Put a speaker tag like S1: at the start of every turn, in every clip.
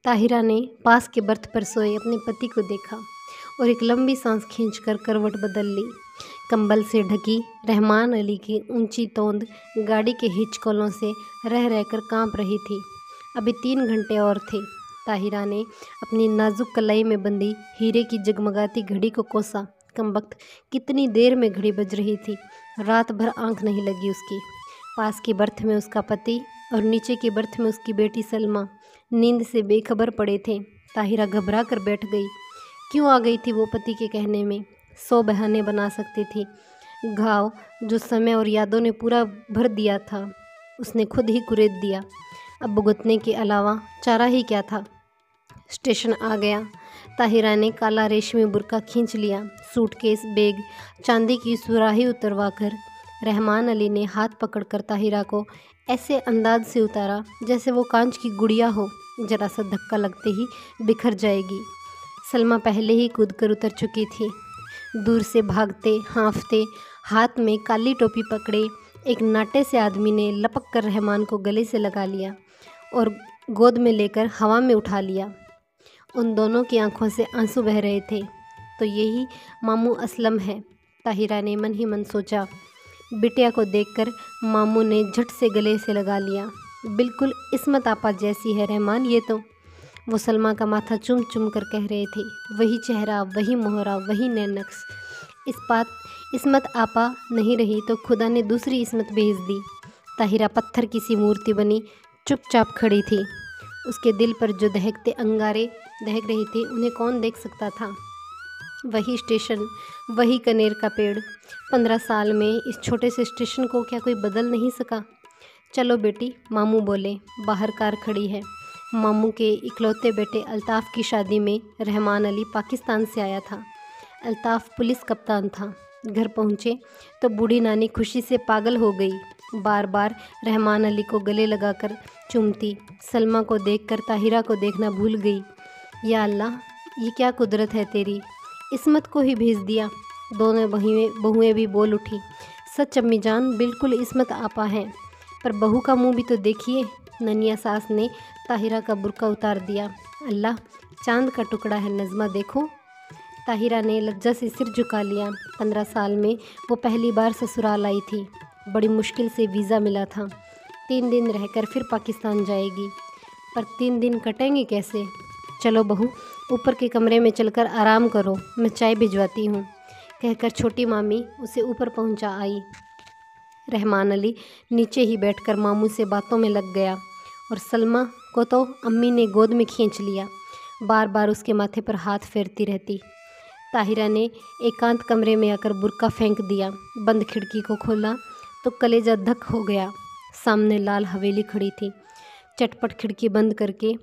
S1: ताहिरा ने पास के बर्थ पर सोए अपने पति को देखा और एक लंबी सांस खींचकर करवट बदल ली। कंबल से ढकी रहमान अली की ऊंची तोंद गाड़ी के हिचकोलों से रह रहकर कांप रही थी। अभी 3 घंटे और थे। ताहिरा ने अपनी नाजुक कलाई में बंधी हीरे की जगमगाती घड़ी को कोसा। कमबख्त कितनी देर में घड़ी बज रही थी। रात भर आंख नहीं लगी उसकी। पास की बर्थ में उसका पति और नीचे की बर्थ में उसकी बेटी सलमा नींद से बेखबर पड़े थे। ताहिरा घबरा कर बैठ गई। क्यों आ गई थी वो पति के कहने में? 100 बहाने बना सकती थी। घाव जो समय और यादों ने पूरा भर दिया था उसने खुद ही कुरेद दिया। अब भुगतने के अलावा चारा ही क्या था? स्टेशन आ गया। ताहिरा ने काला रेशमी बुर्का खींच लिया। सूटकेस, बैग, चांदी की सुराही उतरवा कर रहमान अली ने हाथ पकड़कर ताहिरा को ऐसे अंदाज से उतारा जैसे वो कांच की गुड़िया हो, जरा सा धक्का लगते ही बिखर जाएगी। सलमा पहले ही कूद कर उतर चुकी थी। दूर से भागते हाँफते हाथ में काली टोपी पकड़े एक नाटे से आदमी ने लपक कर रहमान को गले से लगा लिया और गोद में लेकर हवा में उठा लिया। उन दोनों की आंखों से आंसू बह रहे थे। तो यही मामू असलम है, ताहिरा ने मन ही मन सोचा। बिटिया को देखकर मामू ने झट से गले से लगा लिया। बिल्कुल इस्मत आपा जैसी है रहमान ये तो, वो सलमा का माथा चूम चूम कर कह रहे थे। वही चेहरा, वही मोहरा, वही नैनक्स। इस्मत आपा नहीं रही तो खुदा ने दूसरी इस्मत भेज दी। ताहिरा पत्थर की सी मूर्ति बनी चुपचाप खड़ी थी। उसके दिल पर जो दहकते अंगारे दहक रही थी उन्हें कौन देख सकता था? वही स्टेशन, वही कनेर का पेड़। 15 साल में इस छोटे से स्टेशन को क्या कोई बदल नहीं सका? चलो बेटी, मामू बोले। बाहर कार खड़ी है। मामू के इकलौते बेटे अल्ताफ़ की शादी में रहमान अली पाकिस्तान से आया था। अल्ताफ़ पुलिस कप्तान था। घर पहुँचे तो बूढ़ी नानी खुशी से पागल हो गई। बार बार रहमान अली को गले लगाकर चूमती। सलमा को देखकर ताहिरा को देखना भूल गई। या अल्लाह, ये क्या कुदरत है तेरी, इस्मत को ही भेज दिया। दोनों बहुएं भी बोल उठी। सच अम्मी जान, बिल्कुल इस्मत आपा हैं। पर बहू का मुंह भी तो देखिए। ननिया सास ने ताहिरा का बुर्का उतार दिया। अल्लाह, चांद का टुकड़ा है नज़मा, देखो। ताहिरा ने लज्जा से सिर झुका लिया। 15 साल में वो पहली बार ससुराल आई थी। बड़ी मुश्किल से वीज़ा मिला था। 3 दिन रहकर फिर पाकिस्तान जाएगी। पर 3 दिन कटेंगे कैसे? चलो बहू, ऊपर के कमरे में चलकर आराम करो, मैं चाय भिजवाती हूँ, कहकर छोटी मामी उसे ऊपर पहुँचा आई। रहमान अली नीचे ही बैठकर मामू से बातों में लग गया और सलमा को तो अम्मी ने गोद में खींच लिया। बार बार उसके माथे पर हाथ फेरती रहती। ताहिरा ने एकांत कमरे में आकर बुर्का फेंक दिया। बंद खिड़की को खोला तो कलेजा धक हो गया। सामने लाल हवेली खड़ी थी। चटपट खिड़की बंद करके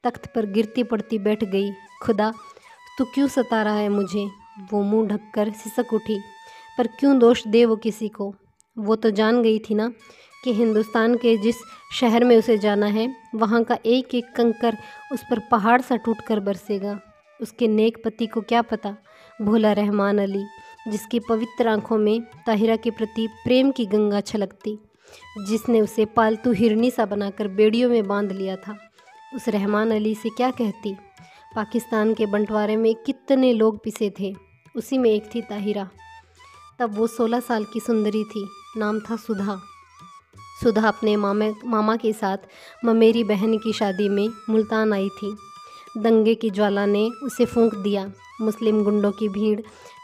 S1: तख्त पर गिरती पड़ती बैठ गई। खुदा, तू क्यों सता रहा है मुझे? वो मुंह ढककर सिसक उठी। पर क्यों दोष दे वो किसी को? वो तो जान गई थी ना कि हिंदुस्तान के जिस शहर में उसे जाना है वहाँ का एक एक कंकर उस पर पहाड़ सा टूट कर बरसेगा। उसके नेक पति को क्या पता, भोला रहमान अली, जिसकी पवित्र आंखों में ताहिरा के प्रति प्रेम की गंगा छलकती, जिसने उसे पालतू हिरनी सा बनाकर बेड़ियों में बांध लिया था, उस रहमान अली से क्या कहती? पाकिस्तान के बंटवारे में कितने लोग पिसे थे, उसी में एक थी ताहिरा। तब वो 16 साल की सुंदरी थी। नाम था सुधा। सुधा अपने मामा के साथ ममेरी बहन की शादी में मुल्तान आई थी। दंगे की ज्वाला ने उसे फूंक दिया। मुस्लिम गुंडों की भीड़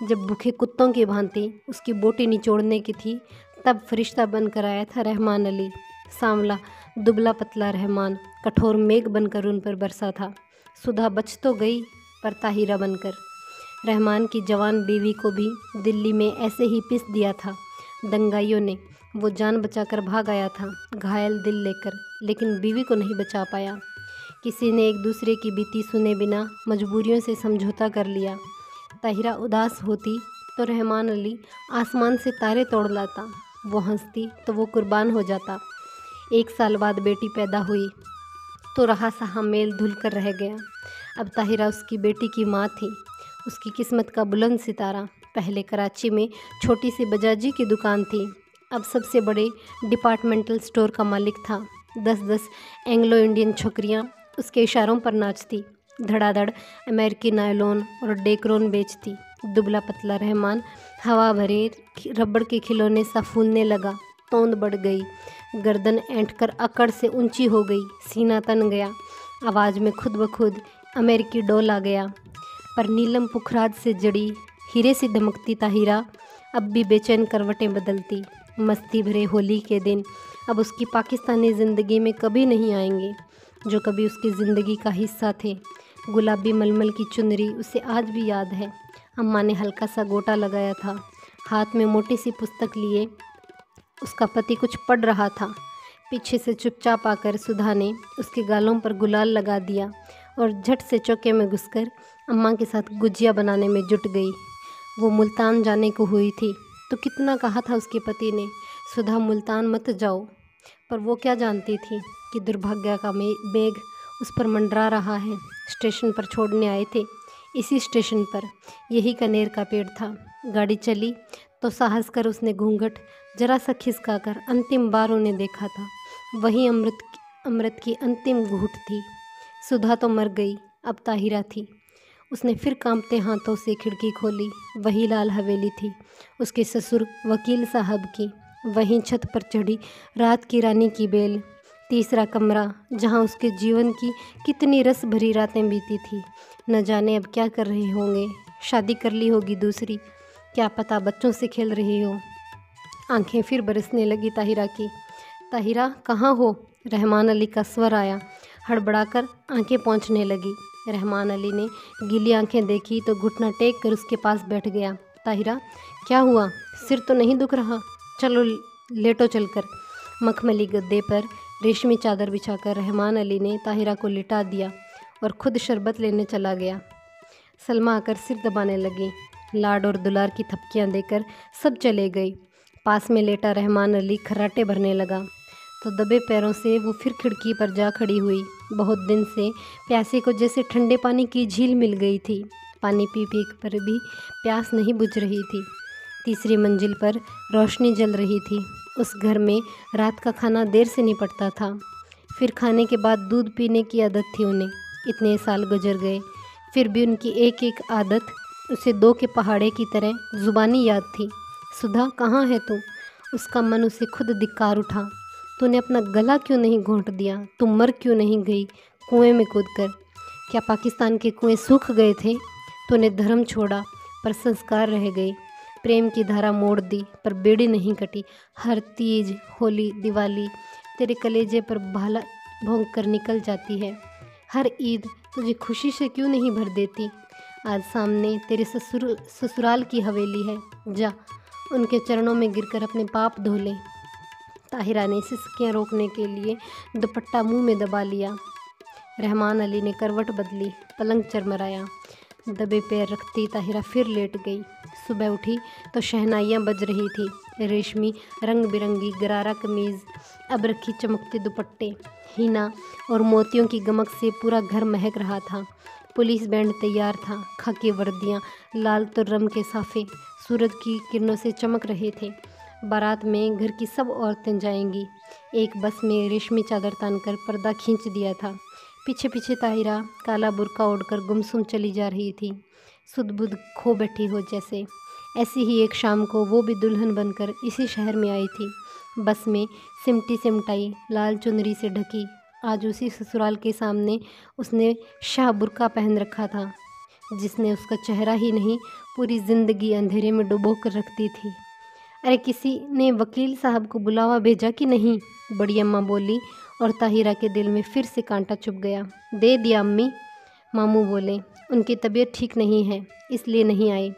S1: जब भूखे कुत्तों की भांति उसकी बोटी निचोड़ने की थी, तब फरिश्ता बनकर आया था रहमान अली। सांवला दुबला पतला रहमान कठोर मेघ बनकर उन पर बरसा था। सुधा बच तो गई, पर ताहिरा बनकर। रहमान की जवान बीवी को भी दिल्ली में ऐसे ही पिस दिया था दंगाइयों ने। वो जान बचाकर भाग आया था घायल दिल लेकर, लेकिन बीवी को नहीं बचा पाया। किसी ने एक दूसरे की बीती सुने बिना मजबूरियों से समझौता कर लिया। ताहिरा उदास होती तो रहमान अली आसमान से तारे तोड़ लाता। वो हंसती तो वो कुर्बान हो जाता। 1 साल बाद बेटी पैदा हुई तो रहा सहा मेल धुल कर रह गया। अब ताहिरा उसकी बेटी की माँ थी, उसकी किस्मत का बुलंद सितारा। पहले कराची में छोटी सी बजाजी की दुकान थी, अब सबसे बड़े डिपार्टमेंटल स्टोर का मालिक था। 10-10 एंग्लो इंडियन छोकरियाँ उसके इशारों पर नाचती। धड़ाधड़ अमेरिकी नायलॉन और डेकरोन बेचती। दुबला पतला रहमान हवा भरे रबड़ के खिलौने सा फूलने लगा। तोंद बढ़ गई, गर्दन ऐंठकर अकड़ से ऊंची हो गई, सीना तन गया। आवाज़ में खुद ब खुद अमेरिकी डोल आ गया। पर नीलम पुखराज से जड़ी हीरे सी दमकती ताहिरा अब भी बेचैन करवटें बदलती। मस्ती भरे होली के दिन अब उसकी पाकिस्तानी ज़िंदगी में कभी नहीं आएंगे, जो कभी उसकी ज़िंदगी का हिस्सा थे। गुलाबी मलमल की चुनरी उसे आज भी याद है। अम्मा ने हल्का सा गोटा लगाया था। हाथ में मोटी सी पुस्तक लिए उसका पति कुछ पढ़ रहा था। पीछे से चुपचाप आकर सुधा ने उसके गालों पर गुलाल लगा दिया और झट से चौके में घुसकर अम्मा के साथ गुजिया बनाने में जुट गई। वो मुल्तान जाने को हुई थी तो कितना कहा था उसके पति ने, सुधा मुल्तान मत जाओ। पर वो क्या जानती थी कि दुर्भाग्य का मेघ उस पर मंडरा रहा है। स्टेशन पर छोड़ने आए थे, इसी स्टेशन पर यही कनेर का पेड़ था। गाड़ी चली तो साहस कर उसने घूंघट जरा सा खिसका कर अंतिम बार उन्हें देखा था। वही अमृत की अंतिम घूंट थी। सुधा तो मर गई, अब ताहिरा थी। उसने फिर कांपते हाथों से खिड़की खोली। वही लाल हवेली थी उसके ससुर वकील साहब की। वहीं छत पर चढ़ी रात की रानी की बेल। तीसरा कमरा जहां उसके जीवन की कितनी रस भरी रातें बीती थी। न जाने अब क्या कर रहे होंगे। शादी कर ली होगी दूसरी, क्या पता बच्चों से खेल रही हो। आंखें फिर बरसने लगी ताहिरा की। ताहिरा कहाँ हो? रहमान अली का स्वर आया। हड़बड़ाकर आंखें पोंछने लगी। रहमान अली ने गीली आंखें देखी तो घुटना टेक कर उसके पास बैठ गया। ताहिरा क्या हुआ? सिर तो नहीं दुख रहा? चलो लेटो चलकर। मखमली गद्दे पर रेशमी चादर बिछाकर रहमान अली ने ताहिरा को लिटा दिया और खुद शरबत लेने चला गया। सलमा आकर सिर दबाने लगी। लाड और दुलार की थपकियां देकर सब चले गए। पास में लेटा रहमान अली खर्राटे भरने लगा तो दबे पैरों से वो फिर खिड़की पर जा खड़ी हुई। बहुत दिन से प्यासे को जैसे ठंडे पानी की झील मिल गई थी। पानी पी पी पर भी प्यास नहीं बुझ रही थी। तीसरी मंजिल पर रोशनी जल रही थी। उस घर में रात का खाना देर से निपटता था। फिर खाने के बाद दूध पीने की आदत थी उन्हें। इतने साल गुजर गए फिर भी उनकी एक एक आदत उसे दो के पहाड़े की तरह ज़ुबानी याद थी। सुधा कहाँ है तू? उसका मन उसे खुद धिक्कार उठा। तूने अपना गला क्यों नहीं घोंट दिया? तू मर क्यों नहीं गई कुएं में कूदकर? क्या पाकिस्तान के कुएं सूख गए थे? तूने धर्म छोड़ा पर संस्कार रह गए। प्रेम की धारा मोड़ दी पर बेड़ी नहीं कटी। हर तीज, होली, दिवाली तेरे कलेजे पर भाला भोंक कर निकल जाती है। हर ईद तुझे खुशी से क्यों नहीं भर देती? आज सामने तेरे ससुराल की हवेली है, जा उनके चरणों में गिरकर अपने पाप धो ले। ताहिरा ने सिसकियां रोकने के लिए दुपट्टा मुंह में दबा लिया। रहमान अली ने करवट बदली, पलंग चरमराया। दबे पैर रखती ताहिरा फिर लेट गई। सुबह उठी तो शहनाइयाँ बज रही थी। रेशमी रंग बिरंगी गरारा कमीज़, अब रखी चमकते दुपट्टे, हीना और मोतियों की गमक से पूरा घर महक रहा था। पुलिस बैंड तैयार था। खाकी वर्दियाँ, लाल तुर्रम के साफे सूरज की किरणों से चमक रहे थे। बारात में घर की सब औरतें जाएंगी। एक बस में रेशमी चादर तानकर पर्दा खींच दिया था। पीछे पीछे ताहिरा काला बुर्का ओढ़कर गुमसुम चली जा रही थी, सुध-बुध खो बैठी हो जैसे। ऐसी ही एक शाम को वो भी दुल्हन बनकर इसी शहर में आई थी। बस में सिमटी सिमटाई लाल चुनरी से ढकी। आज उसी ससुराल के सामने उसने शाह बुर्का पहन रखा था, जिसने उसका चेहरा ही नहीं पूरी ज़िंदगी अंधेरे में डुबो कर रखती थी। अरे किसी ने वकील साहब को बुलावा भेजा कि नहीं? बड़ी अम्मा बोली और ताहिरा के दिल में फिर से कांटा चुभ गया। दे दिया अम्मी, मामू बोले। उनकी तबीयत ठीक नहीं है इसलिए नहीं आए।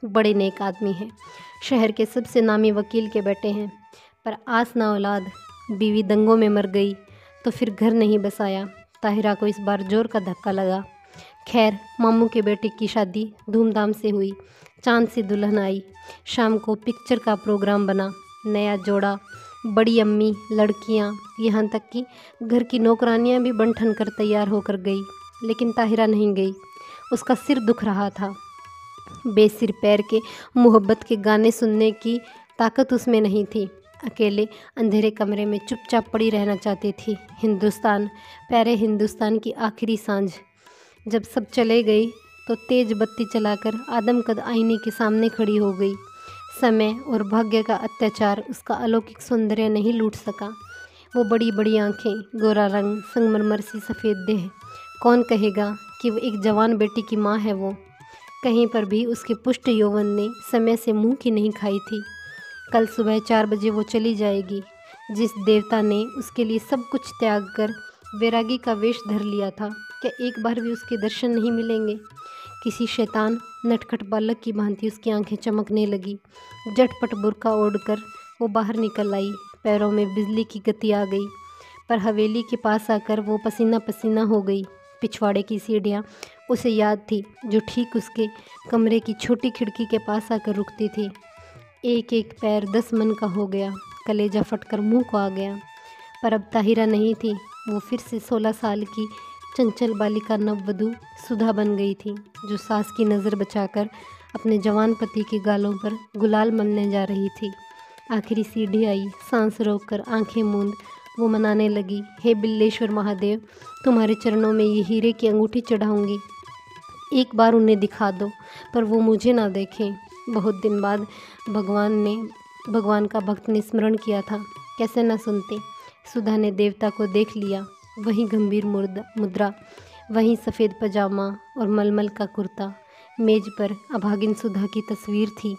S1: बड़े नेक आदमी हैं, शहर के सबसे नामी वकील के बेटे हैं, पर आस ना औलाद, बीवी दंगों में मर गई तो फिर घर नहीं बसाया। ताहिरा को इस बार जोर का धक्का लगा। खैर मामू के बेटे की शादी धूमधाम से हुई। चांद से दुल्हन आई। शाम को पिक्चर का प्रोग्राम बना। नया जोड़ा, बड़ी अम्मी, लड़कियां, यहाँ तक कि घर की नौकरानियां भी बन ठन कर तैयार होकर गई। लेकिन ताहिरा नहीं गई। उसका सिर दुख रहा था। बेसिर पैर के मोहब्बत के गाने सुनने की ताकत उसमें नहीं थी। अकेले अंधेरे कमरे में चुपचाप पड़ी रहना चाहती थी। हिंदुस्तान, प्यारे हिंदुस्तान की आखिरी सांझ। जब सब चले गए तो तेज बत्ती चलाकर आदमकद आईने के सामने खड़ी हो गई। समय और भाग्य का अत्याचार उसका अलौकिक सौंदर्य नहीं लूट सका। वो बड़ी बड़ी आंखें, गोरा रंग, संगमरमर सी सफ़ेद देह। कौन कहेगा कि वो एक जवान बेटी की माँ है। वो कहीं पर भी उसके पुष्ट यौवन ने समय से मुंह की नहीं खाई थी। कल सुबह 4 बजे वो चली जाएगी। जिस देवता ने उसके लिए सब कुछ त्याग कर वैरागी का वेश धर लिया था, क्या एक बार भी उसके दर्शन नहीं मिलेंगे? किसी शैतान नटखट बालक की भांति उसकी आंखें चमकने लगी। झटपट बुर्का ओढ़कर वो बाहर निकल आई। पैरों में बिजली की गति आ गई, पर हवेली के पास आकर वो पसीना पसीना हो गई। पिछवाड़े की सीढ़ियाँ उसे याद थी, जो ठीक उसके कमरे की छोटी खिड़की के पास आकर रुकती थी। एक एक पैर 10 मन का हो गया। कलेजा फटकर मुंह को आ गया। पर अब ताहिरा नहीं थी। वो फिर से 16 साल की चंचल बालिका नववधू सुधा बन गई थी, जो सास की नज़र बचाकर अपने जवान पति के गालों पर गुलाल मलने जा रही थी। आखिरी सीढ़ी आई। सांस रोककर आंखें मूंद वो मनाने लगी, हे बिल्लेश्वर महादेव, तुम्हारे चरणों में ये हीरे की अंगूठी चढ़ाऊंगी। एक बार उन्हें दिखा दो, पर वो मुझे ना देखें। बहुत दिन बाद भगवान का भक्त ने स्मरण किया था, कैसे न सुनते। सुधा ने देवता को देख लिया। वही गंभीर मुद्रा, वही सफ़ेद पजामा और मलमल का कुर्ता। मेज पर अभागिन सुधा की तस्वीर थी,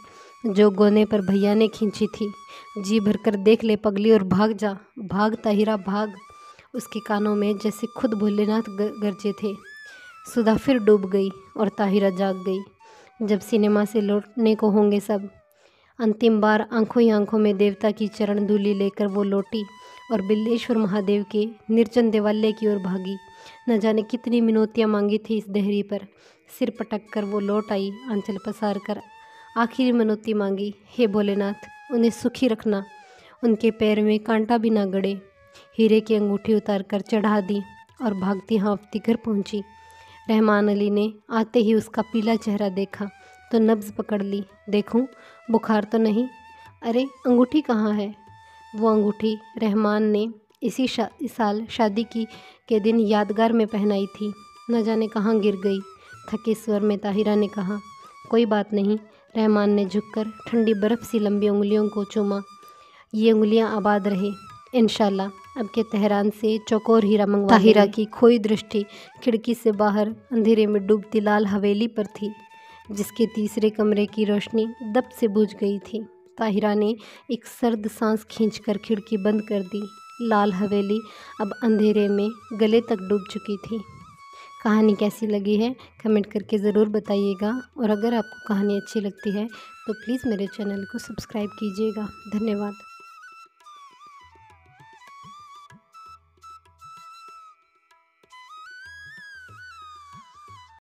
S1: जो गोने पर भैया ने खींची थी। जी भरकर देख ले पगली और भाग जा, भाग ताहिरा भाग। उसके कानों में जैसे खुद भोलेनाथ गरजे थे। सुधा फिर डूब गई और ताहिरा जाग गई। जब सिनेमा से लौटने को होंगे सब, अंतिम बार आंखों ही आंखों में देवता की चरण धूलि लेकर वो लौटी और बिल्लेश्वर महादेव के निर्जन देवालय की ओर भागी। न जाने कितनी मिनौतियाँ मांगी थी इस देहरी पर। सिर पटक कर वो लौट आई। आंचल पसार कर आखिरी मनौती मांगी, हे भोलेनाथ, उन्हें सुखी रखना, उनके पैर में कांटा भी ना गड़े। हीरे की अंगूठी उतार कर चढ़ा दी और भागती हाँफती घर पहुंची। रहमान अली ने आते ही उसका पीला चेहरा देखा तो नब्ज़ पकड़ ली। देखूं, बुखार तो नहीं? अरे अंगूठी कहाँ है? वो अंगूठी रहमान ने इस साल शादी के दिन यादगार में पहनाई थी। न जाने कहाँ गिर गई। थके स्वर में ताहिरा ने कहा, कोई बात नहीं। रहमान ने झुककर ठंडी बर्फ़ सी लंबी उंगलियों को चूमा। ये उंगलियां आबाद रहे इंशाल्लाह। अब के तेहरान से चौकोर हीरा मंगवा। ताहिरा की खोई दृष्टि खिड़की से बाहर अंधेरे में डूबती लाल हवेली पर थी, जिसके तीसरे कमरे की रोशनी दब से बुझ गई थी। ताहिरा ने एक सर्द सांस खींचकर खिड़की बंद कर दी। लाल हवेली अब अंधेरे में गले तक डूब चुकी थी। कहानी कैसी लगी है कमेंट करके ज़रूर बताइएगा, और अगर आपको कहानी अच्छी लगती है तो प्लीज़ मेरे चैनल को सब्सक्राइब कीजिएगा। धन्यवाद।